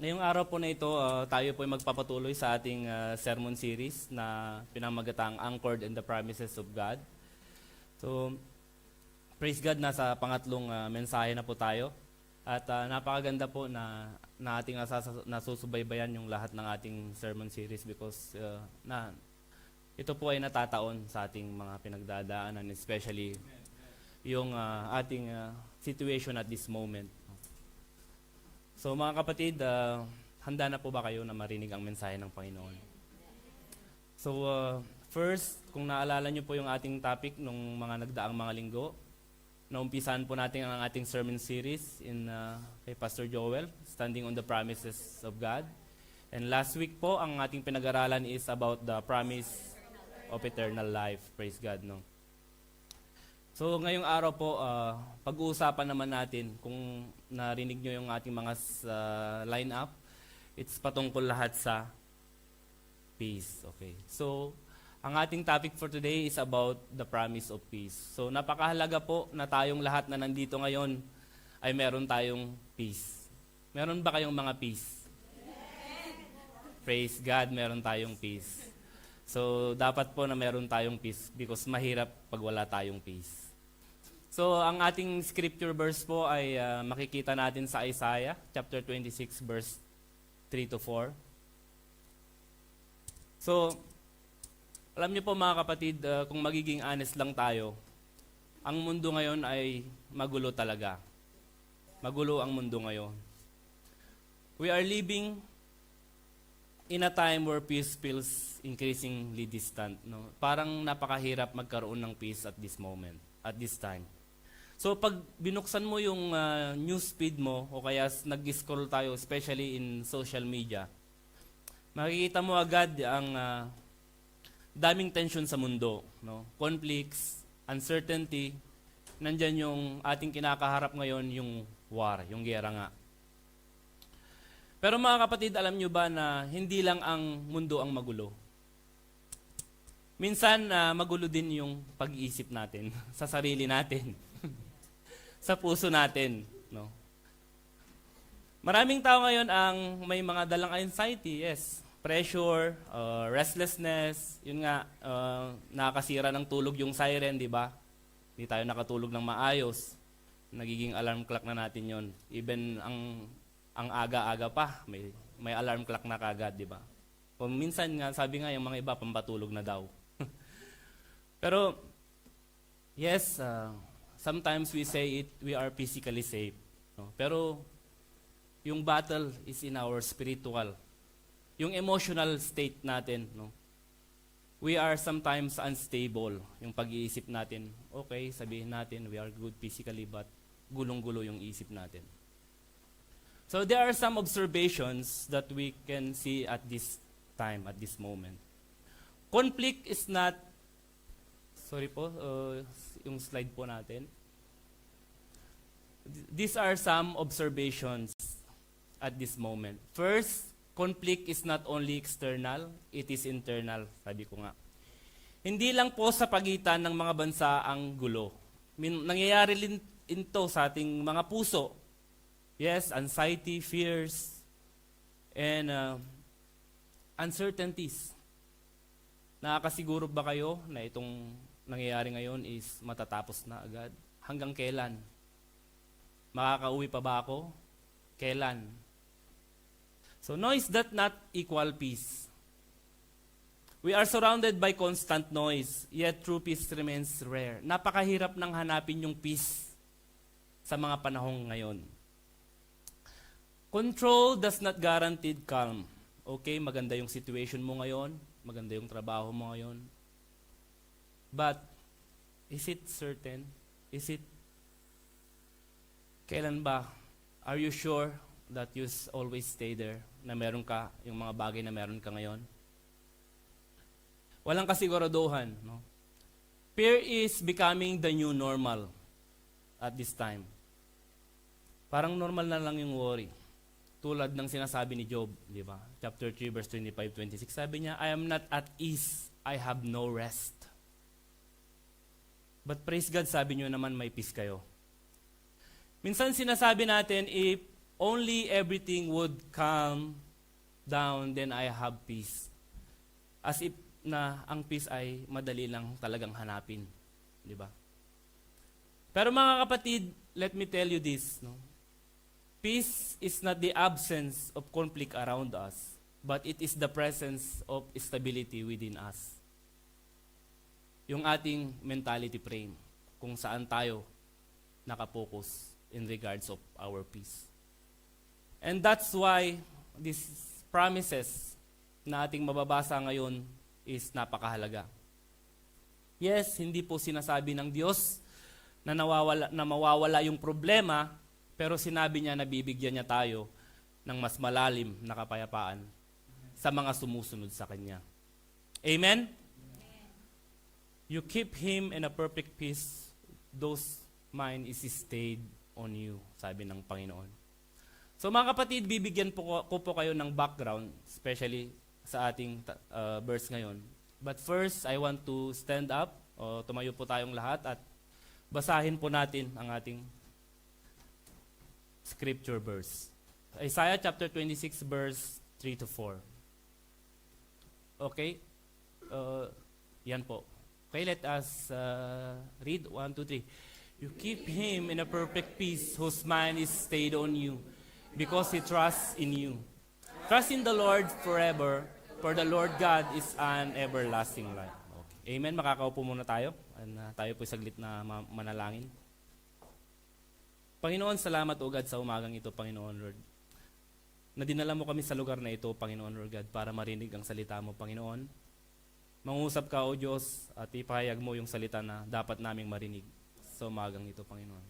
Ngayong araw po na ito, tayo po ay magpapatuloy sa ating sermon series na pinamagatang Anchored in the Promises of God. So, praise God, nasa pangatlong mensahe na po tayo. At napakaganda po na ating nasusubaybayan yung lahat ng ating sermon series because ito po ay natataon sa ating mga pinagdadaanan, especially yung ating situation at this moment. So mga kapatid, handa na po ba kayo na marinig ang mensahe ng Panginoon? So first, kung naalala niyo po yung ating topic nung mga nagdaang mga linggo, naumpisahan po natin ang ating sermon series kay Pastor Joel, Standing on the Promises of God. And last week po, ang ating pinag-aralan is about the promise of eternal life. Praise God, no? So ngayong araw po, pag-uusapan naman natin, kung narinig nyo yung ating mga line-up, it's patungkol lahat sa peace. Okay. So, ang ating topic for today is about the promise of peace. So, napakahalaga po na tayong lahat na nandito ngayon ay meron tayong peace. Meron ba kayong mga peace? Praise God, meron tayong peace. So, dapat po na meron tayong peace because mahirap pag wala tayong peace. So, ang ating scripture verse po ay makikita natin sa Isaiah, chapter 26, verse 3 to 4. So, alam niyo po mga kapatid, kung magiging honest lang tayo, ang mundo ngayon ay magulo talaga. Magulo ang mundo ngayon. We are living in a time where peace feels increasingly distant. No? Parang napakahirap magkaroon ng peace at this moment, at this time. So pag binuksan mo yung news feed mo o kaya nag-scroll tayo, especially in social media, makikita mo agad ang daming tension sa mundo, no? Conflicts, uncertainty, nandyan yung ating kinakaharap ngayon, yung war, yung giyera nga. Pero mga kapatid, alam nyo ba na hindi lang ang mundo ang magulo? Minsan, magulo din yung pag-iisip natin sa sarili natin. Sa puso natin, no? Maraming tao ngayon ang may mga dalang anxiety, yes. Pressure, restlessness, yun nga, nakakasira ng tulog yung siren, di ba? Hindi tayo nakatulog ng maayos. Nagiging alarm clock na natin yon. Even ang aga-aga pa, may alarm clock na kagad, di ba? Kung minsan nga, sabi nga yung mga iba, pampatulog na daw. Pero, yes, sometimes we say we are physically safe. No? Pero, yung battle is in our spiritual. Yung emotional state natin. No? We are sometimes unstable. Yung pag-iisip natin, okay, sabihin natin, we are good physically, but gulong-gulo yung isip natin. So, there are some observations that we can see at this time, at this moment. Conflict is not, sorry po, yung slide po natin. These are some observations at this moment. First, conflict is not only external, it is internal, sabi ko nga. Hindi lang po sa pagitan ng mga bansa ang gulo. Nangyayari rin ito sa ating mga puso. Yes, anxiety, fears, and uncertainties. Nakakasiguro ba kayo na itong nangyayari ngayon is matatapos na agad? Hanggang kailan? Makakauwi pa ba ako? Kailan? So, noise does not equal peace. We are surrounded by constant noise, yet true peace remains rare. Napakahirap nang hanapin yung peace sa mga panahong ngayon. Control does not guarantee calm. Okay, maganda yung situation mo ngayon, maganda yung trabaho mo ngayon. But, is it certain? Kailan ba? Are you sure that you always stay there? Na meron ka, yung mga bagay na meron ka ngayon? Walang kasiguraduhan. No? Fear is becoming the new normal at this time. Parang normal na lang yung worry. Tulad ng sinasabi ni Job, di ba? Chapter 3, verse 25-26. Sabi niya, I am not at ease, I have no rest. But praise God, sabi niyo naman may peace kayo. Minsan sinasabi natin, if only everything would calm down, then I have peace. As if na ang peace ay madali lang talagang hanapin. Di ba? Pero mga kapatid, let me tell you this. No? Peace is not the absence of conflict around us, but it is the presence of stability within us. Yung ating mentality frame, kung saan tayo nakapokus in regards of our peace. And that's why these promises na ating mababasa ngayon is napakahalaga. Yes, hindi po sinasabi ng Diyos na mawawala yung problema, pero sinabi niya na bibigyan niya tayo ng mas malalim na kapayapaan sa mga sumusunod sa Kanya. Amen? You keep Him in a perfect peace, those mind is stayed on you, sabi ng Panginoon. So mga kapatid, bibigyan ko po kayo ng background, especially sa ating verse ngayon. But first, I want to stand up, o tumayo po tayong lahat at basahin po natin ang ating scripture verse. Isaiah chapter 26 verse 3 to 4. Okay? Yan po. Okay, let us read 1, 2, 3. You keep him in a perfect peace whose mind is stayed on you because he trusts in you. Trust in the Lord forever, for the Lord God is an everlasting life. Okay. Amen. Makakaupo muna tayo. Tayo po saglit na manalangin. Panginoon, salamat o God sa umagang ito, Panginoon Lord. Na dinala mo kami sa lugar na ito, Panginoon Lord God, para marinig ang salita mo, Panginoon. Mangusap ka, O Diyos, at ipahayag mo yung salita na dapat naming marinig sa umagang ito, Panginoon.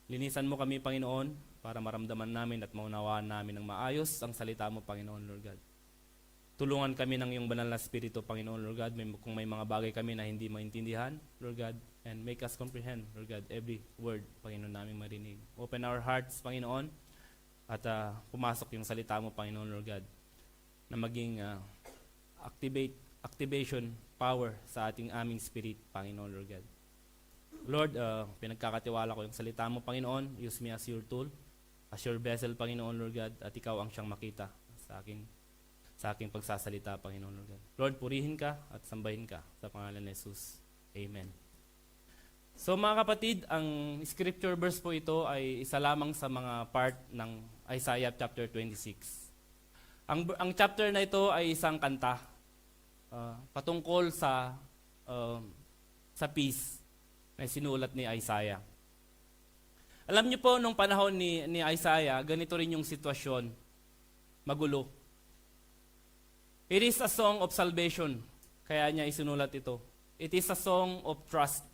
Linisan mo kami, Panginoon, para maramdaman namin at maunawaan namin ng maayos ang salita mo, Panginoon Lord God. Tulungan kami ng iyong banal na Espiritu, Panginoon Lord God, kung may mga bagay kami na hindi maintindihan, Lord God, and make us comprehend, Lord God, every word, Panginoon, naming marinig. Open our hearts, Panginoon, at pumasok yung salita mo, Panginoon Lord God, na maging activation power sa ating aming spirit, Panginoon Lord God. Lord, pinagkakatiwala ko yung salita mo, Panginoon. Use me as your tool, as your vessel, Panginoon Lord God, at ikaw ang siyang makita sa aking pagsasalita, Panginoon Lord God. Lord, purihin ka at sambahin ka sa pangalan ni Jesus. Amen. So mga kapatid, ang scripture verse po ito ay isa lamang sa mga part ng Isaiah chapter 26. Ang chapter na ito ay isang kanta patungkol sa peace na sinulat ni Isaiah. Alam niyo po, nung panahon ni Isaiah, ganito rin yung sitwasyon, magulo. It is a song of salvation, kaya niya isinulat ito. It is a song of trust.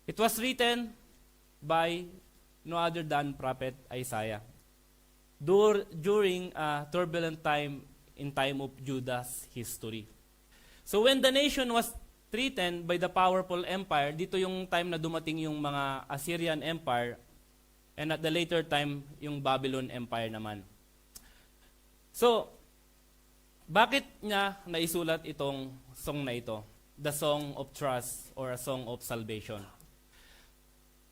It was written by no other than Prophet Isaiah during a turbulent time in time of Judah's history. So when the nation was threatened by the powerful empire, dito yung time na dumating yung mga Assyrian Empire, and at the later time, yung Babylon Empire naman. So, bakit niya naisulat itong song na ito? The Song of Trust or a Song of Salvation.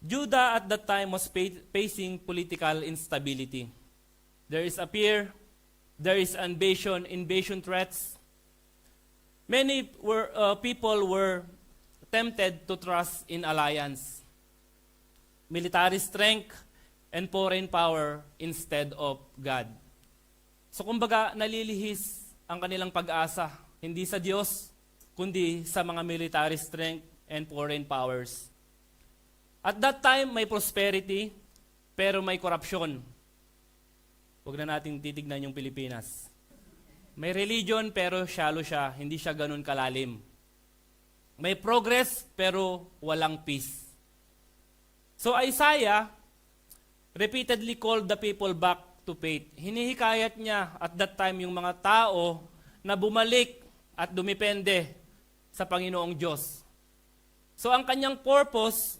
Judah at that time was facing political instability. There is a fear, there is invasion threats. Many people were tempted to trust in alliance, military strength, and foreign power instead of God. So kumbaga, nalilihis ang kanilang pag-asa, hindi sa Diyos, kundi sa mga military strength and foreign powers. At that time, may prosperity, pero may korupsyon. Huwag na natin titignan yung Pilipinas. May religion, pero shallow siya, hindi siya ganun kalalim. May progress, pero walang peace. So Isaiah repeatedly called the people back to faith. Hinihikayat niya at that time yung mga tao na bumalik at dumipende sa Panginoong Diyos. So ang kanyang purpose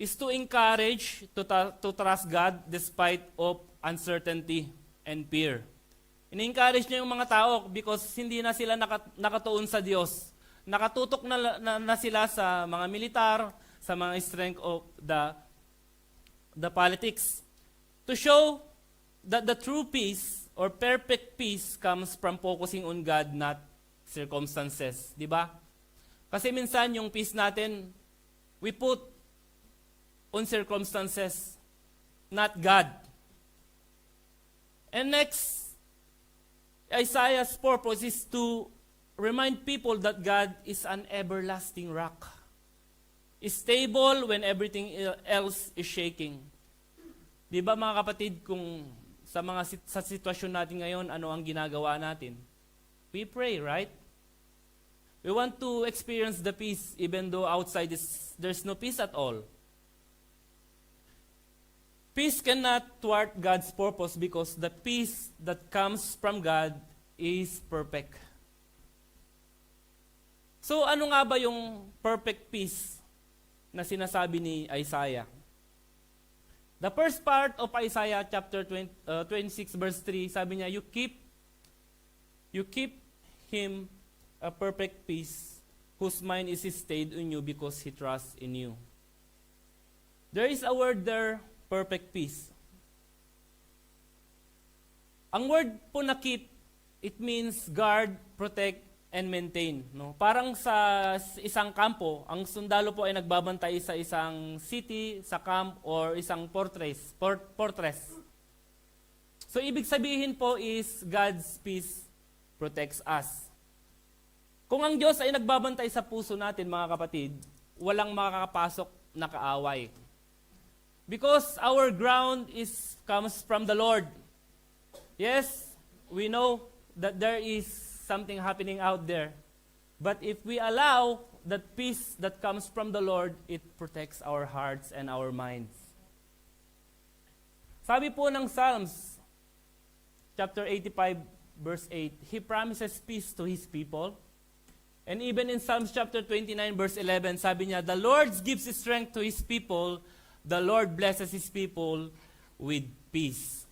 is to encourage to trust God despite of uncertainty and fear. Ini-encourage niya yung mga tao because hindi na sila nakatuon sa Diyos. Nakatutok na sila sa mga militar, sa mga strength of the politics. To show that the true peace or perfect peace comes from focusing on God, not circumstances. Di ba? Kasi minsan yung peace natin, we put on circumstances, not God. And next, Isaiah's purpose is to remind people that God is an everlasting rock. Is stable when everything else is shaking. Di ba mga kapatid, kung sa sitwasyon natin ngayon, ano ang ginagawa natin? We pray, right? We want to experience the peace even though outside there's no peace at all. Peace cannot thwart God's purpose because the peace that comes from God is perfect. So ano nga ba yung perfect peace na sinasabi ni Isaiah? The first part of Isaiah chapter 26 verse 3, sabi niya, you keep him a perfect peace whose mind is stayed on you because he trusts in you. There is a word there, perfect peace. Ang word po na keep, it means guard, protect, and maintain. No? Parang sa isang kampo, ang sundalo po ay nagbabantay sa isang city, sa camp, or isang fortress. So ibig sabihin po is God's peace protects us. Kung ang Diyos ay nagbabantay sa puso natin, mga kapatid, walang makakapasok na kaaway. Because our ground comes from the Lord. Yes, we know that there is something happening out there. But if we allow that peace that comes from the Lord, it protects our hearts and our minds. Sabi po ng Psalms, chapter 85, verse 8, He promises peace to His people. And even in Psalms chapter 29, verse 11, sabi niya, the Lord gives strength to His people, the Lord blesses His people with peace.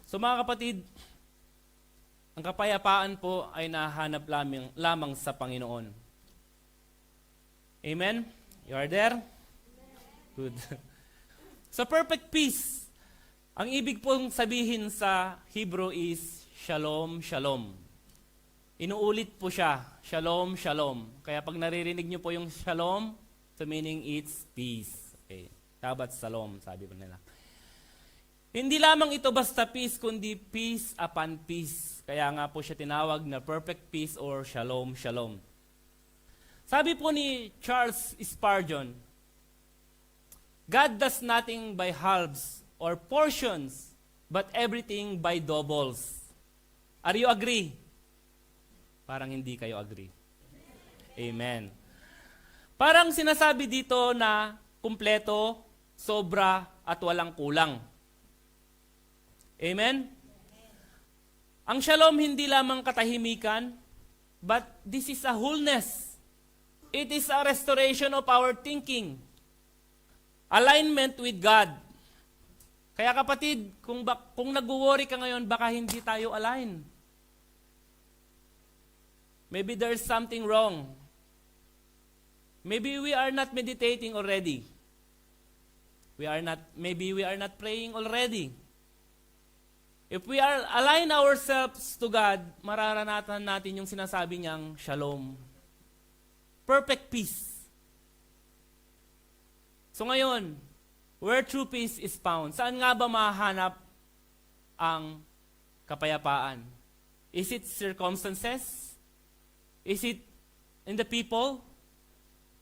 So mga kapatid, ang kapayapaan po ay nahanap lamang sa Panginoon. Amen? You are there? Good. So perfect peace, ang ibig pong sabihin sa Hebrew is shalom, shalom. Inuulit po siya, shalom, shalom. Kaya pag naririnig niyo po yung shalom, so meaning it's peace. Okay. Shabbat shalom, sabi po nila. Hindi lamang ito basta peace, kundi peace upon peace. Kaya nga po siya tinawag na perfect peace or shalom, shalom. Sabi po ni Charles Spurgeon, God does nothing by halves or portions, but everything by doubles. Are you agree? Parang hindi kayo agree. Amen. Parang sinasabi dito na kumpleto, sobra, at walang kulang. Amen? Ang shalom hindi lamang katahimikan, but this is a wholeness. It is a restoration of our thinking. Alignment with God. Kaya kapatid, kung nag-worry ka ngayon, baka hindi tayo align. Maybe there's something wrong. Maybe we are not meditating already. Maybe we are not praying already. If we align ourselves to God, mararanasan natin yung sinasabi niyang shalom. Perfect peace. So ngayon, where true peace is found, saan nga ba mahanap ang kapayapaan? Is it circumstances? Is it in the people?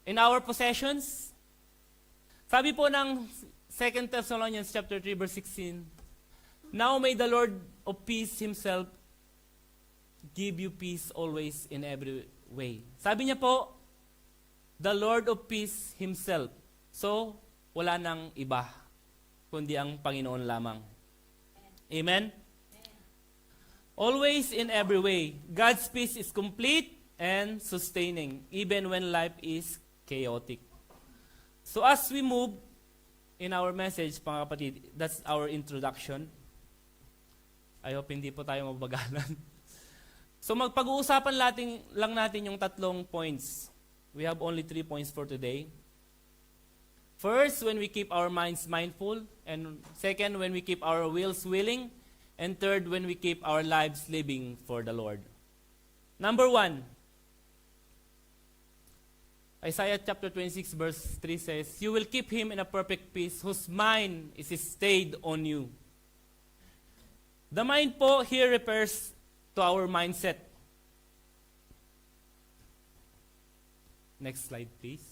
In our possessions? Sabi po ng 2 Thessalonians chapter 3 verse 16, now may the Lord of peace Himself give you peace always in every way. Sabi niya po, the Lord of peace Himself. So, wala nang iba, kundi ang Panginoon lamang. Amen? Always in every way, God's peace is complete and sustaining, even when life is chaotic. So as we move in our message, mga kapatid, that's our introduction. I hope hindi po tayo mabagalan. So magpag-uusapan lang natin yung tatlong points. We have only 3 points for today. First, when we keep our minds mindful. And second, when we keep our wills willing. And third, when we keep our lives living for the Lord. Number 1, Isaiah chapter 26 verse 3 says, "You will keep him in a perfect peace whose mind is stayed on you." The mind po here refers to our mindset. Next slide please.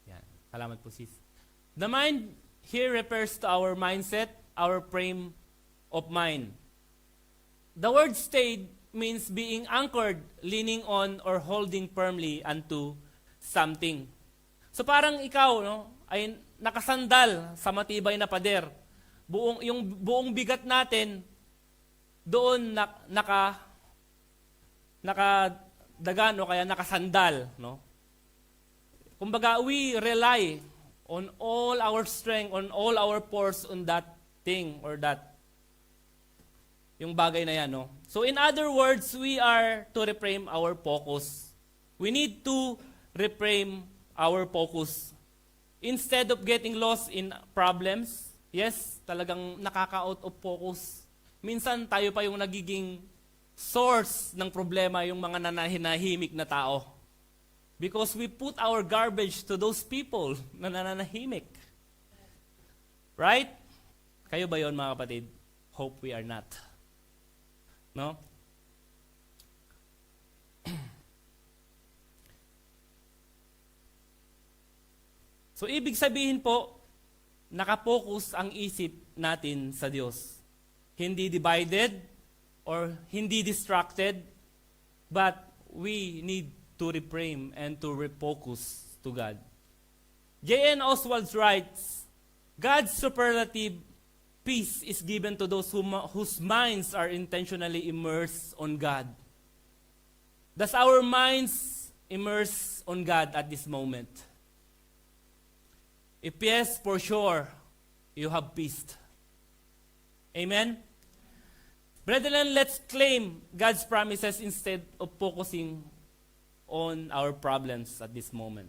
Yan. Salamat po sis. The mind here refers to our mindset, our frame of mind. The word stayed means being anchored, leaning on, or holding firmly unto something. So parang ikaw, no, ay nakasandal sa matibay na pader. Yung buong bigat natin doon nakadagan o kaya nakasandal, no? Kumbaga, we rely on all our strength, on all our force on that thing or that yung bagay na yan, no? So in other words, we are to reframe our focus. We need to reframe our focus. Instead of getting lost in problems, yes, talagang nakaka-out of focus. Minsan tayo pa yung nagiging source ng problema, yung mga nananahimik na tao. Because we put our garbage to those people na nananahimik. Right? Kayo ba yon mga kapatid? Hope we are not. No? So, ibig sabihin po, nakapokus ang isip natin sa Diyos. Hindi divided or hindi distracted, but we need to reframe and to refocus to God. J.N. Oswald writes, God's superlative peace is given to those whose minds are intentionally immersed on God. Does our minds immerse on God at this moment? If yes, for sure, you have peace. Amen? Brethren, let's claim God's promises instead of focusing on our problems at this moment.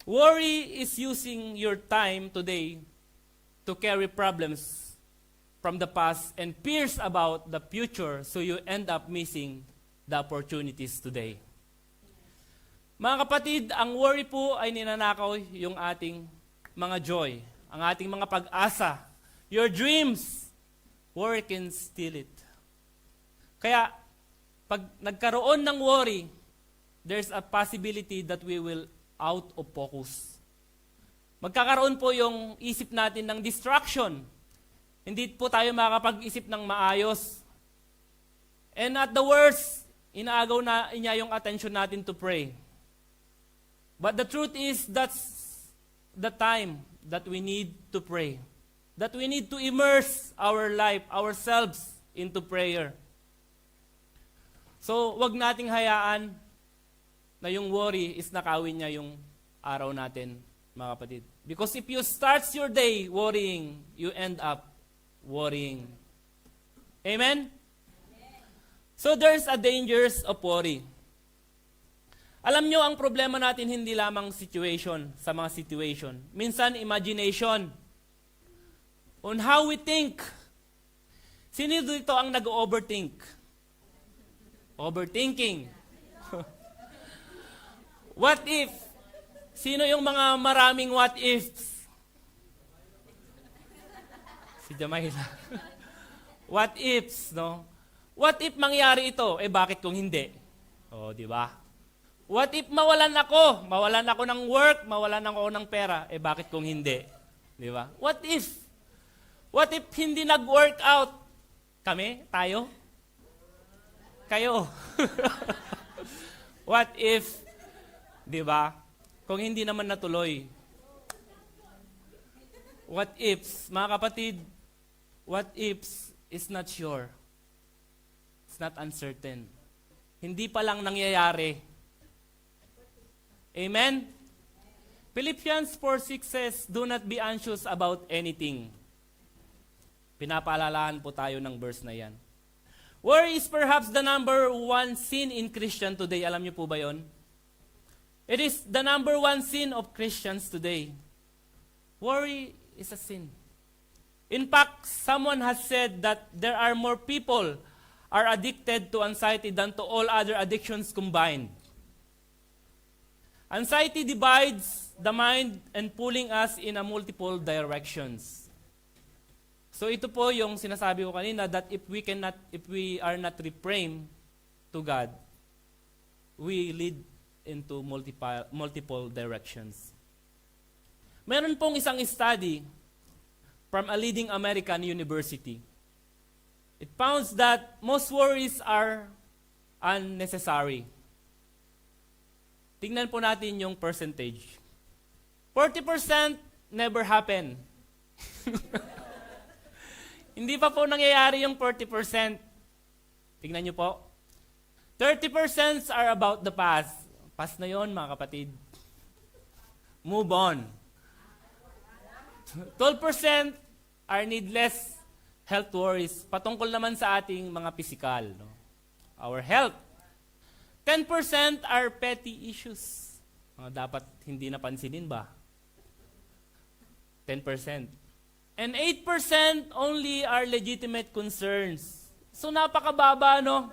Worry is using your time today to carry problems from the past and fears about the future, so you end up missing the opportunities today. Mga kapatid, ang worry po ay ninanakaw yung ating mga joy, ang ating mga pag-asa, your dreams. Worry can steal it. Kaya, pag nagkaroon ng worry, there's a possibility that we will out of focus. Magkakaroon po yung isip natin ng distraction. Hindi po tayo makakapag-isip ng maayos. And at the worst, inaagaw na niya yung attention natin to pray. But the truth is, that's the time that we need to pray. That we need to immerse our life, ourselves, into prayer. So, wag nating hayaan na yung worry is nakawin niya yung araw natin, mga kapatid. Because if you start your day worrying, you end up worrying. Amen? So, there's a dangers of worry. Alam nyo, ang problema natin hindi lamang situation, sa mga situation. Minsan, imagination. On how we think. Sino dito ang nag-overthink? Overthinking. What if? Sino yung mga maraming what ifs? Si Jamaila. What ifs, no? What if mangyari ito? Eh bakit kung hindi? Oh, di ba? What if mawalan ako? Mawalan ako ng work, mawalan ako ng pera. Eh bakit kung hindi? Di ba? What if? What if hindi nag-work out? Kami? Tayo? Kayo? What if? Di ba? Kung hindi naman natuloy. What ifs? Mga kapatid, what ifs is not sure. It's not uncertain. Hindi pa lang nangyayari. Amen? Philippians 4:6 says, do not be anxious about anything. Pinapaalalahan po tayo ng verse na yan. Worry is perhaps the number one sin in Christian today. Alam niyo po ba yon? It is the number one sin of Christians today. Worry is a sin. In fact, someone has said that there are more people are addicted to anxiety than to all other addictions combined. Anxiety divides the mind and pulling us in a multiple directions. So ito po yung sinasabi ko kanina, that if we are not reframed to God, we lead into multiple directions. Meron pong isang study from a leading American university. It found that most worries are unnecessary. Tingnan po natin yung percentage. 40% never happen. Hindi pa po nangyayari yung 40%. Tingnan nyo po. 30% are about the past. Past na yon, mga kapatid. Move on. 12% are needless health worries. Patungkol naman sa ating mga pisikal. No? Our health. 10% are petty issues. Mga dapat hindi napansinin ba? 10%. And 8% only are legitimate concerns. So napakababa, no?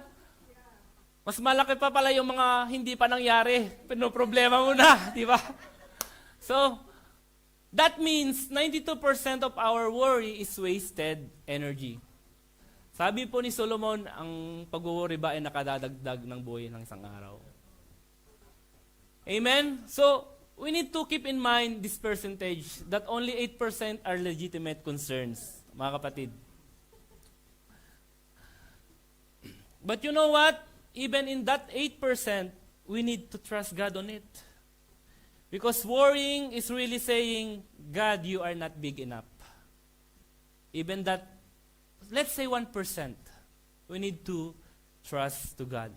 Mas malaki pa pala yung mga hindi pa nangyari. Pero problema mo na, di ba? So, that means 92% of our worry is wasted energy. Sabi po ni Solomon, ang pag-worry ba ay nakadadagdag ng buhay ng isang araw. Amen? So, we need to keep in mind this percentage that only 8% are legitimate concerns, mga kapatid. But you know what? Even in that 8%, we need to trust God on it. Because worrying is really saying, God, you are not big enough. Even that, let's say 1%, we need to trust to God.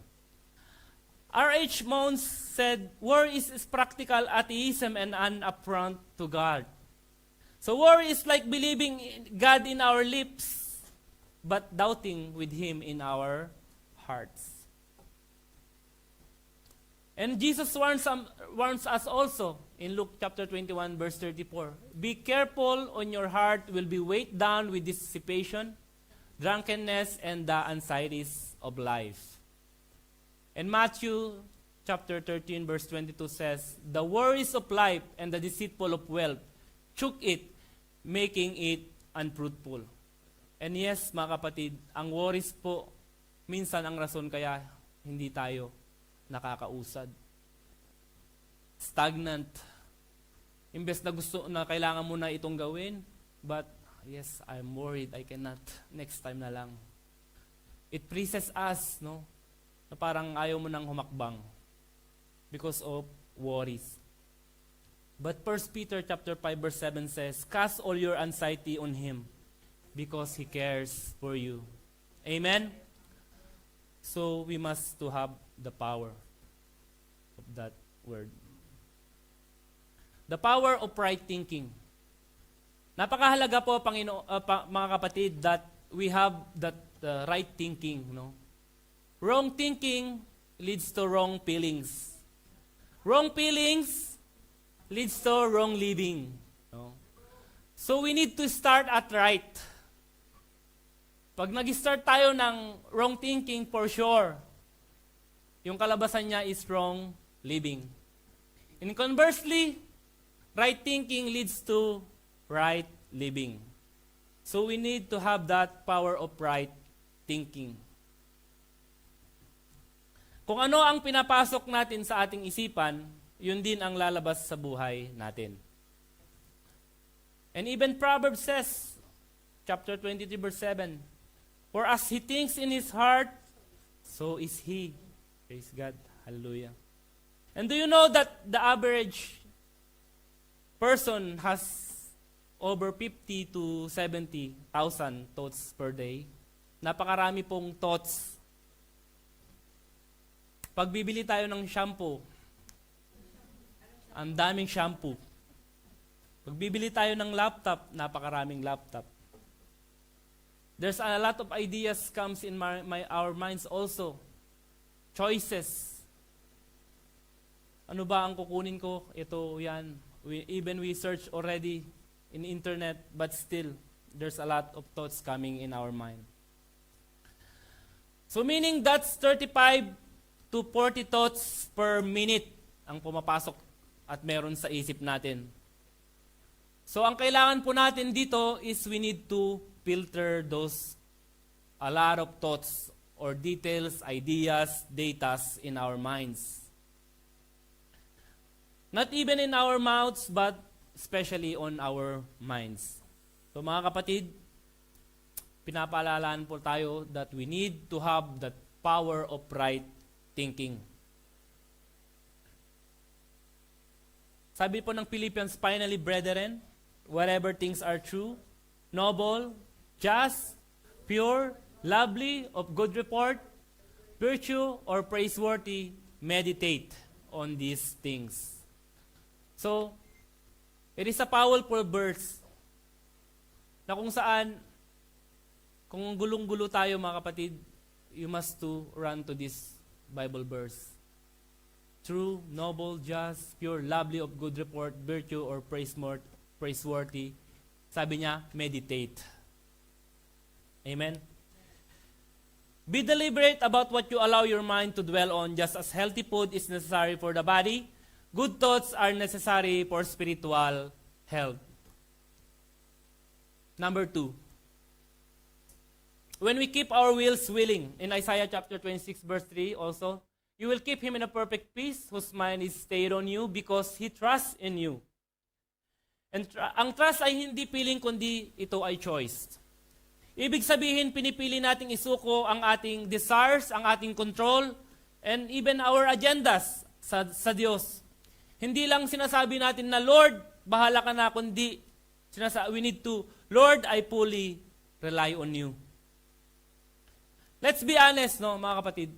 R.H. Mounce said, worry is practical atheism and an affront to God. So worry is like believing in God in our lips, but doubting with Him in our hearts. And Jesus warns us also in Luke chapter 21, verse 34. Be careful, on your heart will be weighed down with dissipation, drunkenness, and the anxieties of life. And Matthew chapter 13, verse 22 says, the worries of life and the deceitful of wealth, choke it, making it unfruitful. And yes, mga kapatid, ang worries po, minsan ang rason kaya hindi tayo nakakausad. Stagnant. Imbes na gusto na kailangan mo na itong gawin, but yes, I'm worried, I cannot. Next time na lang. It freezes us, no? Na parang ayaw mo nang humakbang because of worries. But 1 Peter chapter 5 verse 7 says, cast all your anxiety on Him because He cares for you. Amen? So we must to have the power of that word. The power of right thinking. Napakahalaga po, mga kapatid, that we have that right thinking, no? Wrong thinking leads to wrong feelings. Wrong feelings leads to wrong living. No? So we need to start at right. Pag nag-start tayo ng wrong thinking, for sure, yung kalabasan niya is wrong living. And conversely, right thinking leads to right living. So we need to have that power of right thinking. Kung ano ang pinapasok natin sa ating isipan, yun din ang lalabas sa buhay natin. And even Proverbs says, chapter 23 verse 7, for as he thinks in his heart, so is he. Praise God. Hallelujah. And do you know that the average person has over 50 to 70,000 thoughts per day? Napakarami pong thoughts. Pag bibili tayo ng shampoo, ang daming shampoo. Pag bibili tayo ng laptop, napakaraming laptop. There's a lot of ideas comes in our minds also. Choices. Ano ba ang kukunin ko? Ito, yan. Even we search already in internet, but still, there's a lot of thoughts coming in our mind. So meaning that's 35 to 40 thoughts per minute ang pumapasok at meron sa isip natin. So ang kailangan po natin dito is we need to filter those a lot of thoughts or details, ideas, datas in our minds. Not even in our mouths, but especially on our minds. So mga kapatid, pinapaalalahan po tayo that we need to have that power of right thinking. Sabi po ng Philippians, finally, brethren, whatever things are true, noble, just, pure, lovely, of good report, virtue, or praiseworthy, meditate on these things. So, it is a powerful verse na kung saan, kung gulong-gulo tayo mga kapatid, you must to run to this Bible verse. True, noble, just, pure, lovely, of good report, virtue, or praiseworthy. Sabi niya, meditate. Amen? Be deliberate about what you allow your mind to dwell on, just as healthy food is necessary for the body. Good thoughts are necessary for spiritual health. Number 2. When we keep our wills willing, in Isaiah chapter 26 verse 3 also, you will keep him in a perfect peace whose mind is stayed on you because he trusts in you. And ang trust ay hindi piling kundi ito ay choice. Ibig sabihin, pinipili nating isuko ang ating desires, ang ating control, and even our agendas sa Diyos. Hindi lang sinasabi natin na, Lord, bahala ka na, kundi we need to, Lord, I fully rely on you. Let's be honest, no, mga kapatid.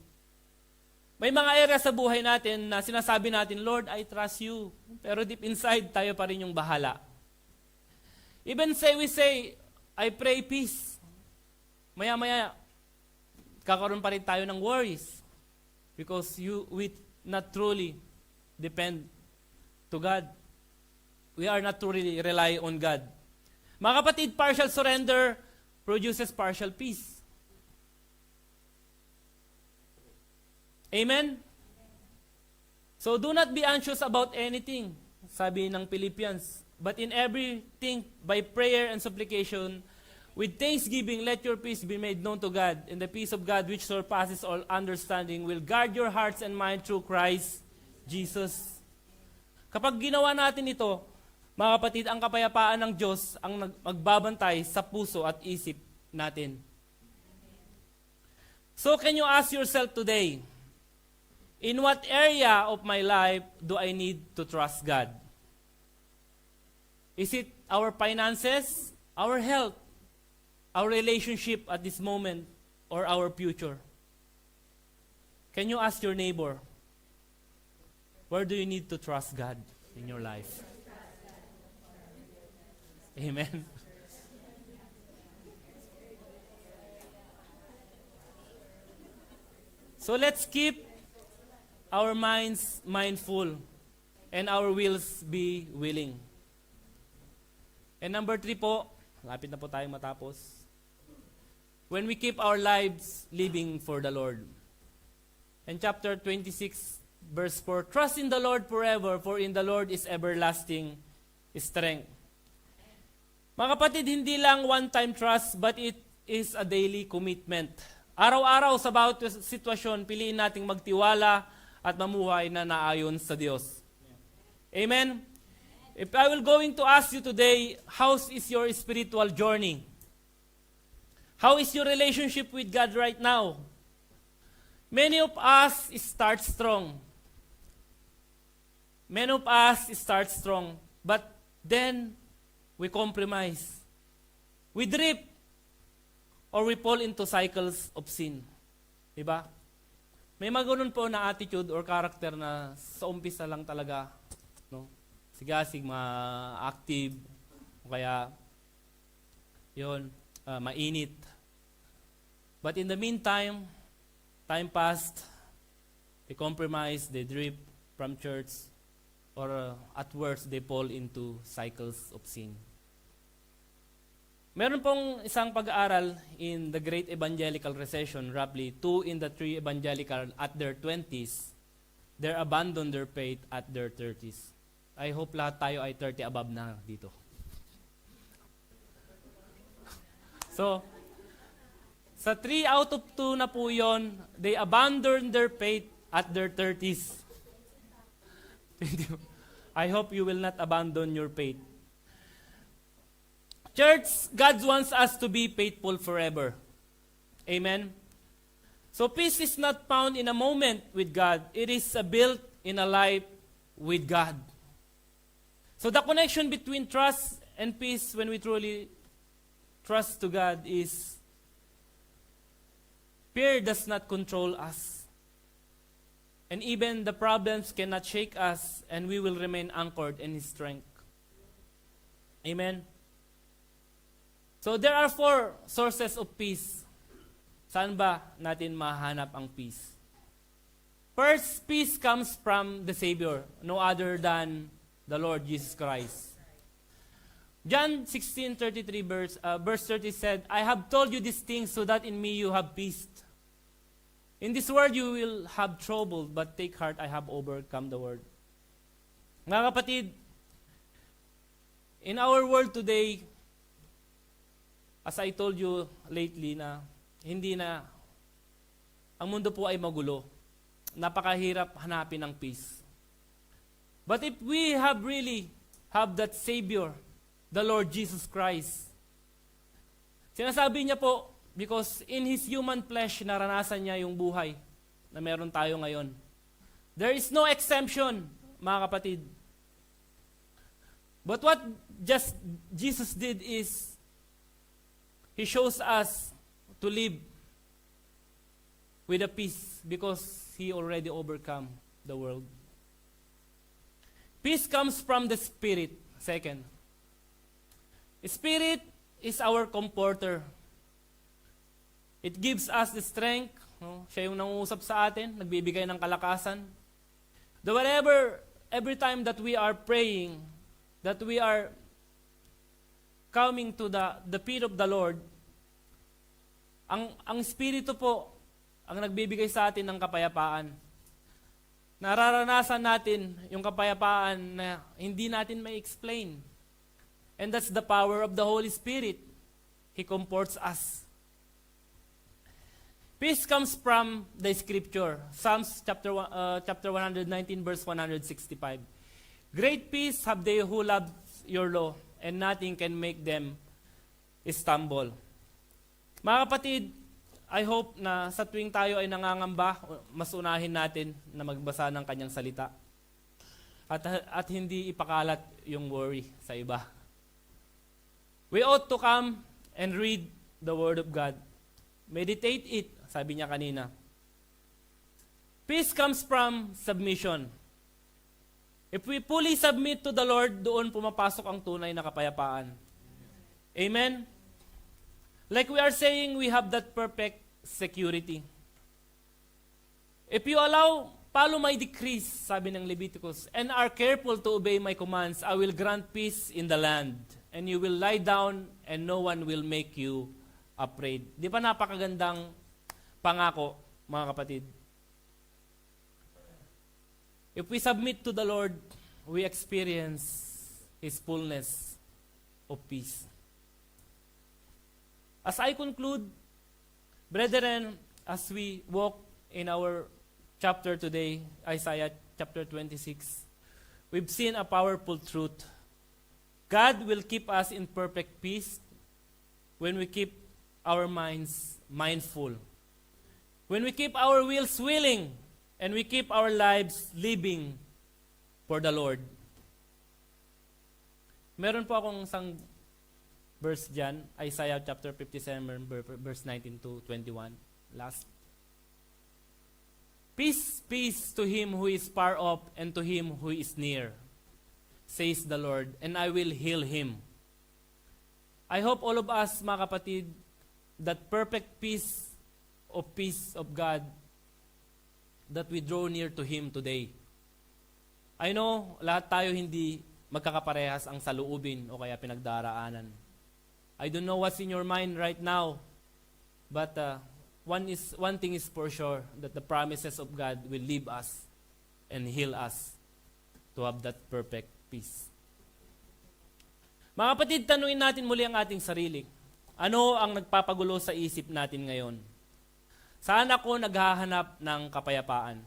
May mga area sa buhay natin na sinasabi natin, Lord, I trust you. Pero deep inside, tayo pa rin yung bahala. Even we say, I pray peace. Maya-maya, kakaroon pa rin tayo ng worries. Because we not truly depend to God. We are not truly rely on God. Mga kapatid, partial surrender produces partial peace. Amen? So do not be anxious about anything, sabi ng Philippians. But in everything, by prayer and supplication, with thanksgiving, let your peace be made known to God. And the peace of God, which surpasses all understanding, will guard your hearts and mind through Christ Jesus. Kapag ginawa natin ito, mga kapatid, ang kapayapaan ng Diyos ang magbabantay sa puso at isip natin. So can you ask yourself today, in what area of my life do I need to trust God? Is it our finances, our health, our relationship at this moment, or our future? Can you ask your neighbor, where do you need to trust God in your life? Amen. So let's keep our minds mindful and our wills be willing. And number 3 po, lapit na po tayong matapos. When we keep our lives living for the Lord. In chapter 26, verse 4, trust in the Lord forever, for in the Lord is everlasting strength. Mga kapatid, hindi lang one-time trust, but it is a daily commitment. Araw-araw sa bawat sitwasyon, piliin nating magtiwala at mamuhay na naayon sa Diyos. Amen? If I will going to ask you today, how is your spiritual journey? How is your relationship with God right now? Many of us start strong. Many of us start strong, but then we compromise. We drift or we fall into cycles of sin. Diba? May mga ganun po na attitude or character na sa umpisa lang talaga, no? Sigasig, ma-active, o kaya, yun, mainit. But in the meantime, time passed, they compromise, they drift from church, or at worst, they fall into cycles of sin. Meron pong isang pag-aaral in the Great Evangelical Recession, roughly 2 in the 3 evangelical at their 20s, they abandon their faith at their 30s. I hope lahat tayo ay 30 above na dito. So, sa 3 out of 2 na po yon, they abandon their faith at their 30s. I hope you will not abandon your faith. Church, God wants us to be faithful forever. Amen? So peace is not found in a moment with God. It is built in a life with God. So the connection between trust and peace when we truly trust to God is fear does not control us. And even the problems cannot shake us, and we will remain anchored in His strength. Amen? So there are 4 sources of peace. Saan ba natin mahanap ang peace? First, peace comes from the Savior, no other than the Lord Jesus Christ. John 16:33 verse 30 said, I have told you these things so that in me you have peace. In this world you will have trouble, but take heart, I have overcome the world. Mga kapatid, in our world today, as I told you lately na ang mundo po ay magulo. Napakahirap hanapin ng peace. But if we really have that Savior, the Lord Jesus Christ, sinasabi niya po, because in His human flesh, naranasan niya yung buhay na meron tayo ngayon. There is no exemption, mga kapatid. But what just Jesus did is, He shows us to live with a peace because He already overcome the world. Peace comes from the Spirit. Second, Spirit is our comforter. It gives us the strength. No? Siya yung nangungusap sa atin, nagbibigay ng kalakasan. Every time that we are praying, that we are coming to the feet of the Lord, ang Espiritu po ang nagbibigay sa atin ng kapayapaan. Nararanasan natin yung kapayapaan na hindi natin may explain. And that's the power of the Holy Spirit. He comforts us. Peace comes from the Scripture. Psalms chapter 119 verse 165. Great peace have they who love your law, and nothing can make them stumble. Mga kapatid, I hope na sa tuwing tayo ay nangangamba, mas unahin natin na magbasa ng Kanyang salita. At hindi ipakalat yung worry sa iba. We ought to come and read the Word of God. Meditate it, sabi niya kanina. Peace comes from submission. If we fully submit to the Lord, doon pumapasok ang tunay na kapayapaan. Amen? Like we are saying, we have that perfect security. If you follow my decrees, sabi ng Leviticus, and are careful to obey my commands, I will grant peace in the land, and you will lie down, and no one will make you afraid. Di ba napakagandang pangako, mga kapatid? If we submit to the Lord, we experience His fullness of peace. As I conclude, brethren, as we walk in our chapter today, Isaiah chapter 26, we've seen a powerful truth. God will keep us in perfect peace when we keep our minds mindful. When we keep our wills willing, and we keep our lives living for the Lord. Meron po akong isang verse dyan, Isaiah chapter 57, verse 19 to 21. Last. Peace, peace to him who is far off and to him who is near, says the Lord, and I will heal him. I hope all of us, mga kapatid, that perfect peace of God, that we draw near to Him today. I know, lahat tayo hindi magkakaparehas ang saluubin o kaya pinagdaraanan. I don't know what's in your mind right now, but one thing is for sure, that the promises of God will lead us and heal us to have that perfect peace. Mga kapatid, tanungin natin muli ang ating sarili. Ano ang nagpapagulo sa isip natin ngayon? Saan ako naghahanap ng kapayapaan?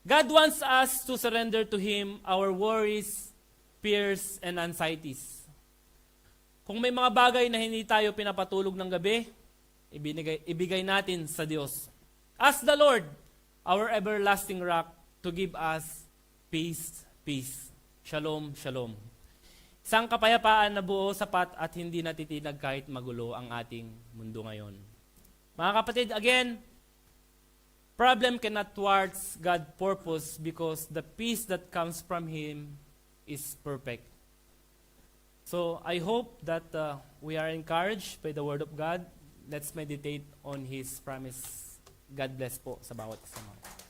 God wants us to surrender to Him our worries, fears, and anxieties. Kung may mga bagay na hindi tayo pinapatulog ng gabi, ibigay natin sa Diyos. Ask the Lord, our everlasting rock, to give us peace, peace. Shalom, shalom. Isang kapayapaan na buo, sapat at hindi natitinag kahit magulo ang ating mundo ngayon. Mga kapatid, again, problem cannot thwart God's purpose because the peace that comes from Him is perfect. So, I hope that we are encouraged by the Word of God. Let's meditate on His promise. God bless po sa bawat kasama.